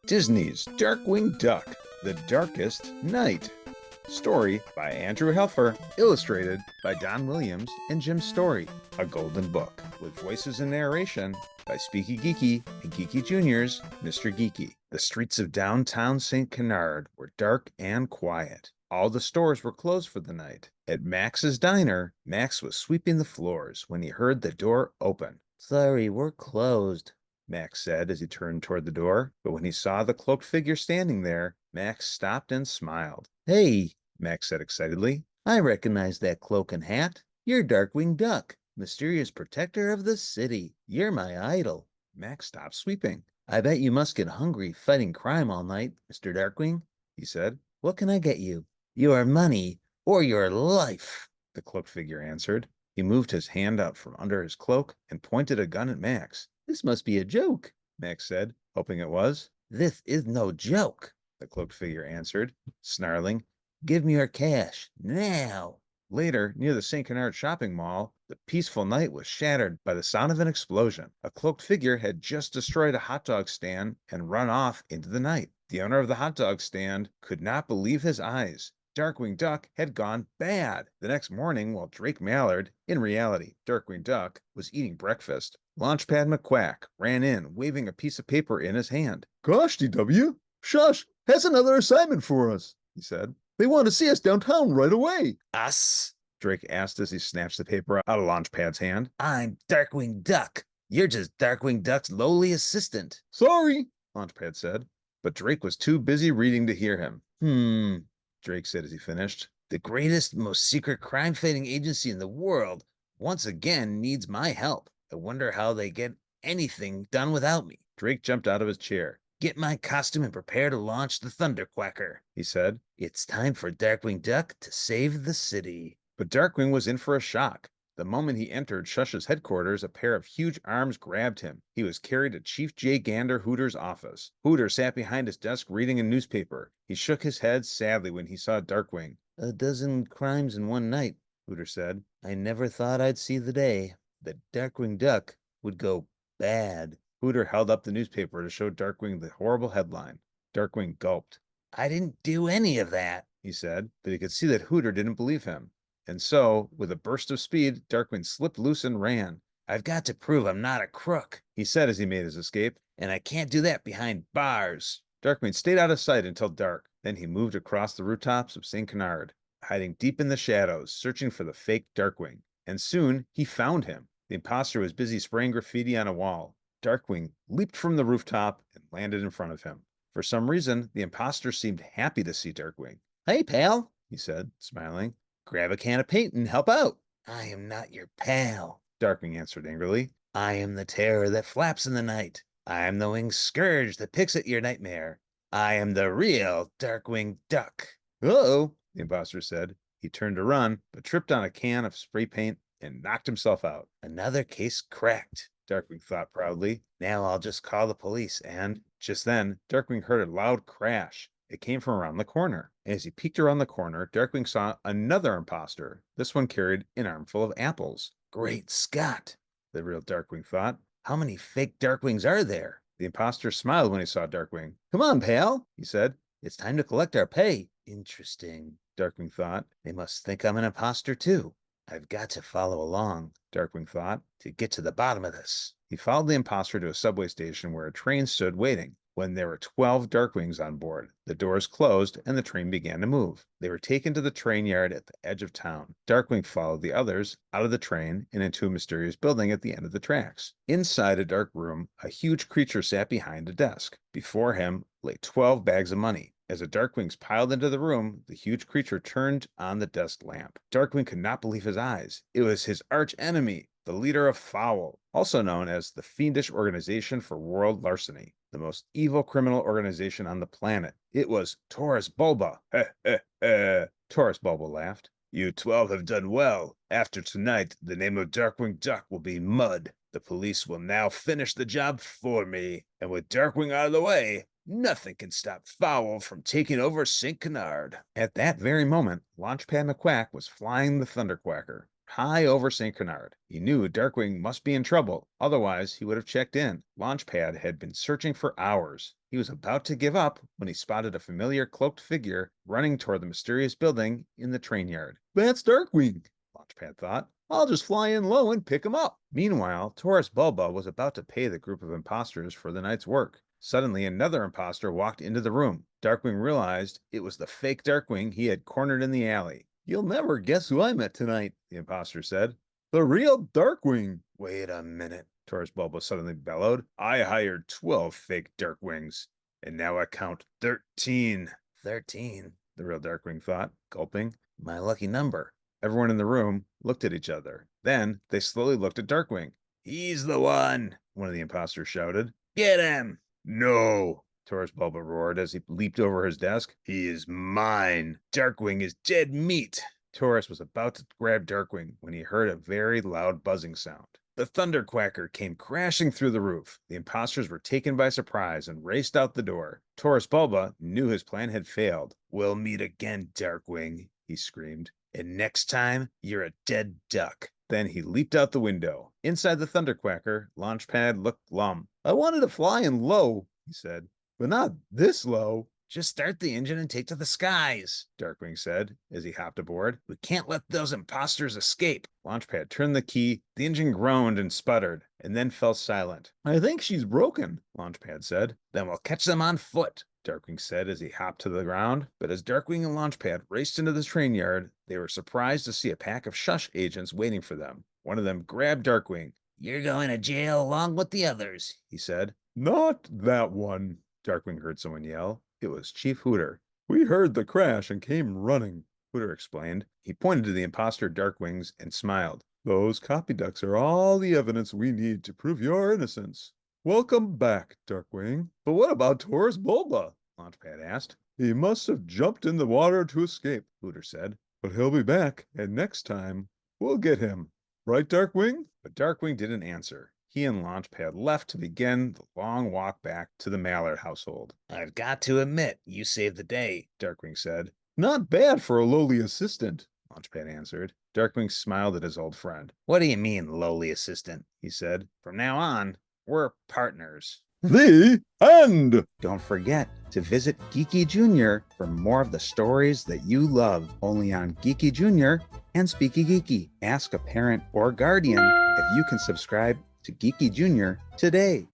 Disney's Darkwing Duck, The Darkest Night. Story by Andrew Helfer, illustrated by Don Williams and Jim Story. A golden book, with voices and narration by Speaky Geeky and Geekyjr's Mr. Geeky. The streets of downtown St Canard were dark and quiet. All the stores were closed for the night. At Max's diner, Max was sweeping the floors when he heard the door open. "Sorry, we're closed," Max said as he turned toward the door, but when he saw the cloaked figure standing there, Max stopped and smiled. "Hey," Max said excitedly, "I recognize that cloak and hat. You're Darkwing Duck, mysterious protector of the city. You're my idol." Max stopped sweeping. "I bet you must get hungry fighting crime all night, Mr. Darkwing," he said. "What can I get you?" "Your money or your life," the cloaked figure answered. He moved his hand out from under his cloak and pointed a gun at Max. "This must be a joke," Max said, hoping it was. "This is no joke," the cloaked figure answered, snarling. "Give me your cash, now." Later, near the St. Canard shopping mall, the peaceful night was shattered by the sound of an explosion. A cloaked figure had just destroyed a hot dog stand and run off into the night. The owner of the hot dog stand could not believe his eyes. Darkwing Duck had gone bad. The next morning, while Drake Mallard, in reality Darkwing Duck, was eating breakfast, Launchpad McQuack ran in, waving a piece of paper in his hand. "Gosh, DW, S.H.U.S.H. has another assignment for us," he said. "They want to see us downtown right away." "Us?" Drake asked as he snatched the paper out of Launchpad's hand. "I'm Darkwing Duck. You're just Darkwing Duck's lowly assistant." "Sorry," Launchpad said, but Drake was too busy reading to hear him. Drake said as he finished. "The greatest, most secret crime-fighting agency in the world once again needs my help. I wonder how they get anything done without me." Drake jumped out of his chair. "Get my costume and prepare to launch the Thunderquacker," he said. "It's time for Darkwing Duck to save the city." But Darkwing was in for a shock. The moment he entered S.H.U.S.H's headquarters, a pair of huge arms grabbed him. He was carried to Chief J. Gander HOOTER's office. HOOTER sat behind his desk reading a newspaper. He shook his head sadly when he saw Darkwing. "A dozen crimes in one night," HOOTER said. "I never thought I'd see the day that Darkwing Duck would go bad." HOOTER held up the newspaper to show Darkwing the horrible headline. Darkwing gulped. "I didn't do any of that," he said, but he could see that HOOTER didn't believe him. And so, with a burst of speed, Darkwing slipped loose and ran. "I've got to prove I'm not a crook," he said as he made his escape, "and I can't do that behind bars." Darkwing stayed out of sight until dark. Then he moved across the rooftops of St. Canard, hiding deep in the shadows, searching for the fake Darkwing. And soon, he found him. The imposter was busy spraying graffiti on a wall. Darkwing leaped from the rooftop and landed in front of him. For some reason, the imposter seemed happy to see Darkwing. "Hey, pal," he said, smiling. "Grab a can of paint and help out." "I am not your pal," Darkwing answered angrily. "I am the terror that flaps in the night. I am the winged scourge that picks at your nightmare. I am the real Darkwing Duck." "Uh-oh," the imposter said. He turned to run, but tripped on a can of spray paint and knocked himself out. "Another case cracked," Darkwing thought proudly. "Now I'll just call the police and..." Just then, Darkwing heard a loud crash. It came from around the corner. As he peeked around the corner, Darkwing saw another imposter. This one carried an armful of apples. "Great Scott," the real Darkwing thought. "How many fake Darkwings are there?" The imposter smiled when he saw Darkwing. "Come on, pal," he said. "It's time to collect our pay." "Interesting," Darkwing thought. "They must think I'm an imposter too. I've got to follow along," Darkwing thought, "to get to the bottom of this." He followed the imposter to a subway station where a train stood waiting. When there were 12 Darkwings on board, the doors closed and the train began to move. They were taken to the train yard at the edge of town. Darkwing followed the others out of the train and into a mysterious building at the end of the tracks. Inside a dark room, a huge creature sat behind a desk. Before him lay 12 bags of money. As the Darkwings piled into the room, the huge creature turned on the desk lamp. Darkwing could not believe his eyes. It was his arch enemy, the leader of Foul, also known as the Fiendish Organization for World Larceny, the most evil criminal organization on the planet. It was Taurus Bulba. "Heh, heh, heh," Taurus Bulba laughed. "You 12 have done well. After tonight, the name of Darkwing Duck will be mud. The police will now finish the job for me. And with Darkwing out of the way, nothing can stop Foul from taking over St. Canard." At that very moment, Launchpad McQuack was flying the Thunderquacker. high over St Canard. He knew Darkwing must be in trouble, otherwise he would have checked in. Launchpad had been searching for hours. He was about to give up when he spotted a familiar cloaked figure running toward the mysterious building in the train yard. That's Darkwing, Launchpad thought. I'll just fly in low and pick him up. Meanwhile, Taurus Bulba was about to pay the group of imposters for the night's work. Suddenly, another imposter walked into the room. Darkwing realized it was the fake Darkwing he had cornered in the alley. You'll never guess who I met tonight, the imposter said. The real Darkwing. Wait a minute, Taurus Bulba suddenly bellowed. I hired 12 fake Darkwings, and now I count 13. 13, the real Darkwing thought, gulping. My lucky number. Everyone in the room looked at each other. Then they slowly looked at Darkwing. He's the one of the imposters shouted. Get him! No, Taurus Bulba roared as he leaped over his desk. He is mine. Darkwing is dead meat. Taurus was about to grab Darkwing when he heard a very loud buzzing sound. The thunderquacker came crashing through the roof. The imposters were taken by surprise and raced out the door. Taurus Bulba knew his plan had failed. We'll meet again, Darkwing, he screamed. And next time, you're a dead duck. Then he leaped out the window. Inside the thunderquacker, Launchpad looked glum. I wanted to fly in low, he said, but not this low. Just start the engine and take to the skies, Darkwing said as he hopped aboard. We can't let those imposters escape. Launchpad turned the key. The engine groaned and sputtered, and then fell silent. I think she's broken, Launchpad said. Then we'll catch them on foot, Darkwing said as he hopped to the ground. But as Darkwing and Launchpad raced into the train yard, they were surprised to see a pack of S.H.U.S.H agents waiting for them. One of them grabbed Darkwing. You're going to jail along with the others, he said. Not that one, Darkwing heard someone yell. It was Chief HOOTER. We heard the crash and came running, HOOTER explained. He pointed to the imposter Darkwings and smiled. Those copy ducks are all the evidence we need to prove your innocence. Welcome back, Darkwing. But what about Taurus Bulba? Launchpad asked. He must have jumped in the water to escape, HOOTER said. But he'll be back, and next time, we'll get him. Right, Darkwing? But Darkwing didn't answer. He and Launchpad left to begin the long walk back to the Mallard household. I've got to admit, you saved the day, Darkwing said. Not bad for a lowly assistant, Launchpad answered. Darkwing smiled at his old friend. What do you mean, lowly assistant? He said. From now on, we're partners. The end! Don't forget to visit Geekyjr for more of the stories that you love, only on Geekyjr and Speaky Geeky. Ask a parent or guardian if you can subscribe to Geekyjr today.